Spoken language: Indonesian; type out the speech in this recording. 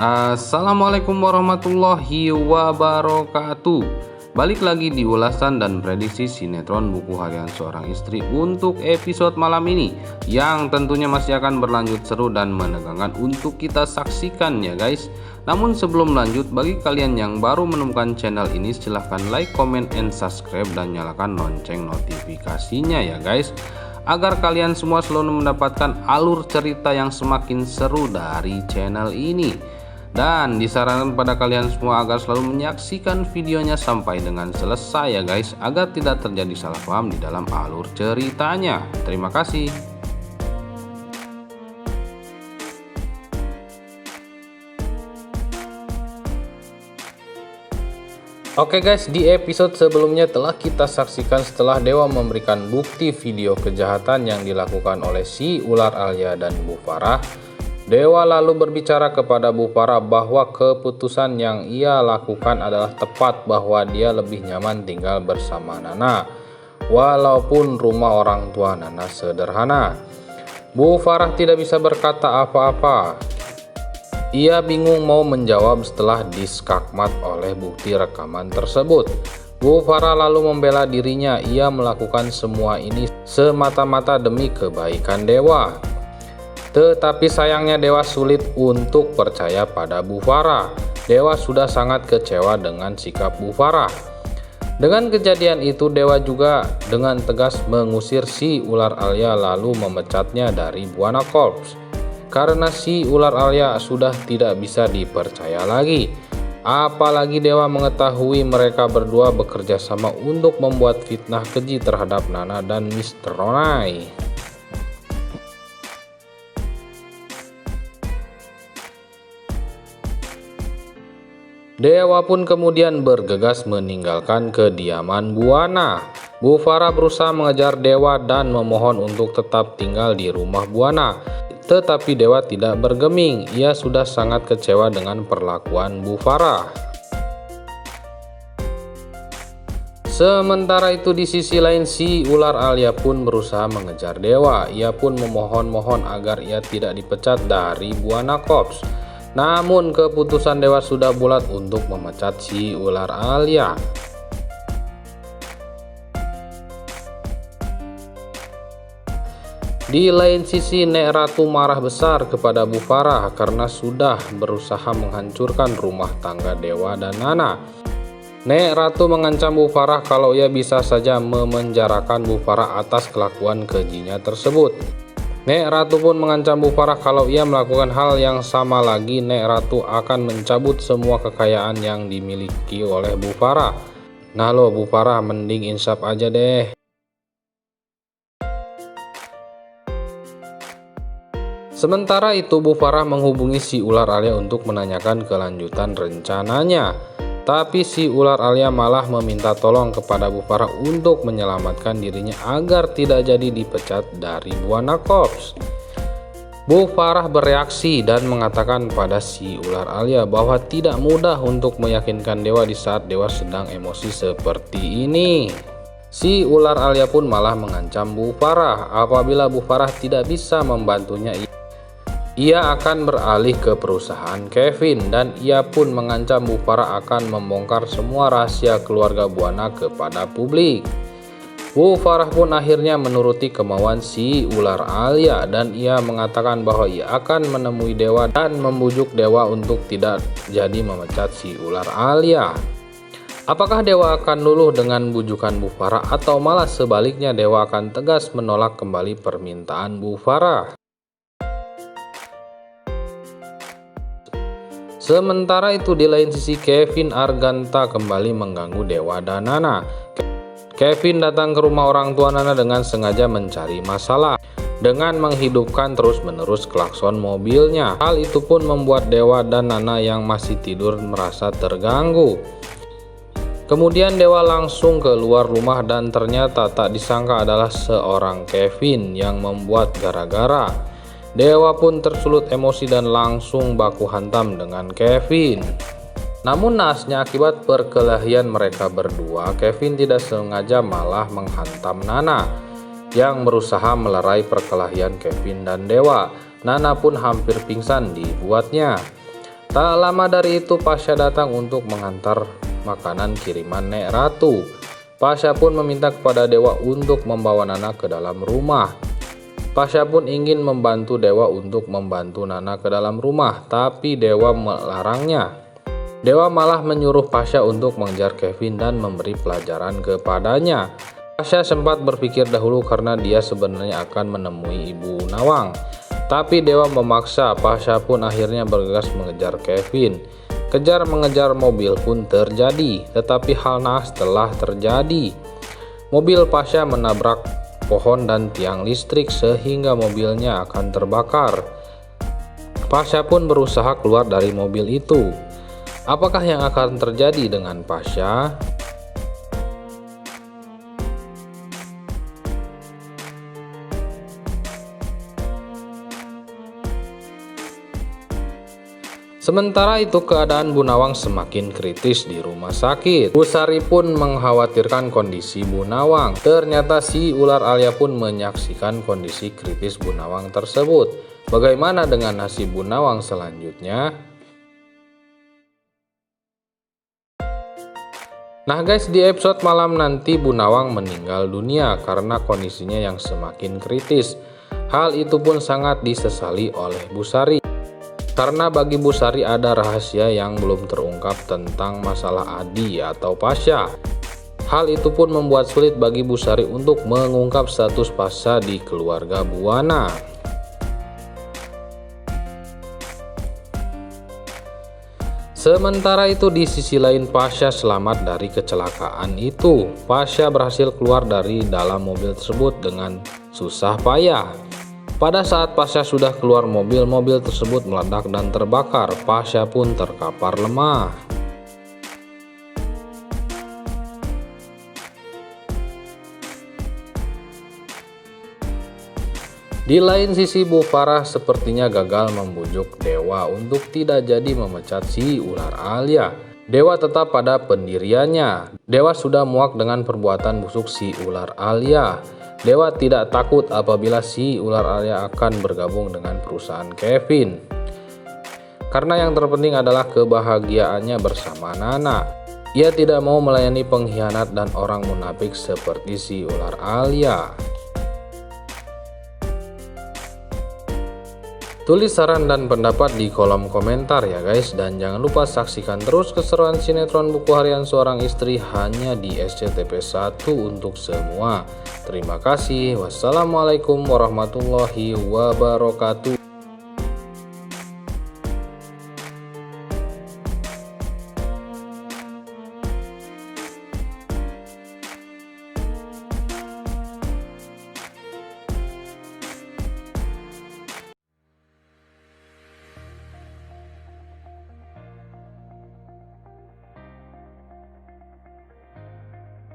Assalamualaikum warahmatullahi wabarakatuh. Balik lagi di ulasan dan prediksi sinetron Buku Harian Seorang Istri untuk episode malam ini, yang tentunya masih akan berlanjut seru dan menegangkan untuk kita saksikan ya guys. Namun sebelum lanjut, bagi kalian yang baru menemukan channel ini, silahkan like, comment, and subscribe dan nyalakan lonceng notifikasinya ya guys, agar kalian semua selalu mendapatkan alur cerita yang semakin seru dari channel ini. Dan disarankan pada kalian semua agar selalu menyaksikan videonya sampai dengan selesai ya guys, agar tidak terjadi salah paham di dalam alur ceritanya. Terima kasih. Oke guys, di episode sebelumnya telah kita saksikan setelah Dewa memberikan bukti video kejahatan yang dilakukan oleh si ular Alia dan Bu Farah. Dewa lalu berbicara kepada Bu Farah bahwa keputusan yang ia lakukan adalah tepat, bahwa dia lebih nyaman tinggal bersama Nana walaupun rumah orang tua Nana sederhana. Bu Farah tidak bisa berkata apa-apa. Ia bingung mau menjawab setelah diskakmat oleh bukti rekaman tersebut. Bu Farah lalu membela dirinya, ia melakukan semua ini semata-mata demi kebaikan Dewa. Tetapi sayangnya Dewa sulit untuk percaya pada Bu Farah. Dewa sudah sangat kecewa dengan sikap Bu Farah. Dengan kejadian itu, Dewa juga dengan tegas mengusir si ular Alia lalu memecatnya dari Buana Corps. Karena si ular Alia sudah tidak bisa dipercaya lagi. Apalagi Dewa mengetahui mereka berdua bekerja sama untuk membuat fitnah keji terhadap Nana dan Mr. Ronai. Dewa pun kemudian bergegas meninggalkan kediaman Buana. Bu Farah berusaha mengejar Dewa dan memohon untuk tetap tinggal di rumah Buana. Tetapi Dewa tidak bergeming, ia sudah sangat kecewa dengan perlakuan Bu Farah. Sementara itu di sisi lain, si ular Alia pun berusaha mengejar Dewa. Ia pun memohon-mohon agar ia tidak dipecat dari Buana Corps. Namun keputusan Dewa sudah bulat untuk memecat si ular Alia. Di lain sisi, Nek Ratu marah besar kepada Bu Farah karena sudah berusaha menghancurkan rumah tangga Dewa dan Nana. Nek Ratu mengancam Bu Farah kalau ia bisa saja memenjarakan Bu Farah atas kelakuan kejinya tersebut. Nek Ratu pun mengancam Bu Farah kalau ia melakukan hal yang sama lagi, Nek Ratu akan mencabut semua kekayaan yang dimiliki oleh Bu Farah. Nah lo Bu Farah, mending insaf aja deh. Sementara itu Bu Farah menghubungi si ular Alia untuk menanyakan kelanjutan rencananya. Tapi si ular Alia malah meminta tolong kepada Bu Farah untuk menyelamatkan dirinya agar tidak jadi dipecat dari Buana Corps. Bu Farah bereaksi dan mengatakan pada si ular Alia bahwa tidak mudah untuk meyakinkan Dewa di saat Dewa sedang emosi seperti ini. Si ular Alia pun malah mengancam Bu Farah apabila Bu Farah tidak bisa membantunya, ia akan beralih ke perusahaan Kevin, dan ia pun mengancam Bu Farah akan membongkar semua rahasia keluarga Buana kepada publik. Bu Farah pun akhirnya menuruti kemauan si ular Alia dan ia mengatakan bahwa ia akan menemui Dewa dan membujuk Dewa untuk tidak jadi memecat si ular Alia. Apakah Dewa akan luluh dengan bujukan Bu Farah atau malah sebaliknya Dewa akan tegas menolak kembali permintaan Bu Farah? Sementara itu di lain sisi, Kevin Arganta kembali mengganggu Dewa dan Nana. Kevin datang ke rumah orang tua Nana dengan sengaja mencari masalah dengan menghidupkan terus-menerus klakson mobilnya. Hal itu pun membuat Dewa dan Nana yang masih tidur merasa terganggu. Kemudian Dewa langsung keluar rumah dan ternyata tak disangka adalah seorang Kevin yang membuat gara-gara. Dewa pun tersulut emosi dan langsung baku hantam dengan Kevin. Namun naasnya akibat perkelahian mereka berdua, Kevin tidak sengaja malah menghantam Nana yang berusaha melerai perkelahian Kevin dan Dewa. Nana pun hampir pingsan dibuatnya. Tak lama dari itu Pasha datang untuk mengantar makanan kiriman Nek Ratu. Pasha pun meminta kepada Dewa untuk membawa Nana ke dalam rumah. Pasha pun ingin membantu Dewa untuk membantu Nana ke dalam rumah, tapi Dewa melarangnya. Dewa malah menyuruh Pasha untuk mengejar Kevin dan memberi pelajaran kepadanya. Pasha sempat berpikir dahulu karena dia sebenarnya akan menemui Ibu Nawang. Tapi Dewa memaksa. Pasha pun akhirnya bergegas mengejar Kevin. Kejar-mengejar mobil pun terjadi, tetapi hal naas telah terjadi. Mobil Pasha menabrak pohon dan tiang listrik sehingga mobilnya akan terbakar. Pasha pun berusaha keluar dari mobil itu. Apakah yang akan terjadi dengan Pasha? Sementara itu keadaan Bu Nawang semakin kritis di rumah sakit. Bu Sari pun mengkhawatirkan kondisi Bu Nawang. Ternyata si ular Alia pun menyaksikan kondisi kritis Bu Nawang tersebut. Bagaimana dengan nasib Bu Nawang selanjutnya? Nah guys, di episode malam nanti Bu Nawang meninggal dunia karena kondisinya yang semakin kritis. Hal itu pun sangat disesali oleh Bu Sari. Karena bagi Bu Sari ada rahasia yang belum terungkap tentang masalah Adi atau Pasha. Hal itu pun membuat sulit bagi Bu Sari untuk mengungkap status Pasha di keluarga Buana. Sementara itu di sisi lain Pasha selamat dari kecelakaan itu. Pasha berhasil keluar dari dalam mobil tersebut dengan susah payah. Pada saat Pasha sudah keluar mobil tersebut meledak dan terbakar. Pasha pun terkapar lemah. Di lain sisi Bu Farah sepertinya gagal membujuk Dewa untuk tidak jadi memecat si ular Alia. Dewa tetap pada pendiriannya. Dewa sudah muak dengan perbuatan busuk si ular Alia. Dewa tidak takut apabila si ular Alia akan bergabung dengan perusahaan Kevin. Karena yang terpenting adalah kebahagiaannya bersama Nana. Ia tidak mau melayani pengkhianat dan orang munafik seperti si ular Alia. Tulis saran dan pendapat di kolom komentar ya guys. Dan jangan lupa saksikan terus keseruan sinetron Buku Harian Seorang Istri hanya di SCTV1 untuk semua. Terima kasih. Wassalamualaikum warahmatullahi wabarakatuh.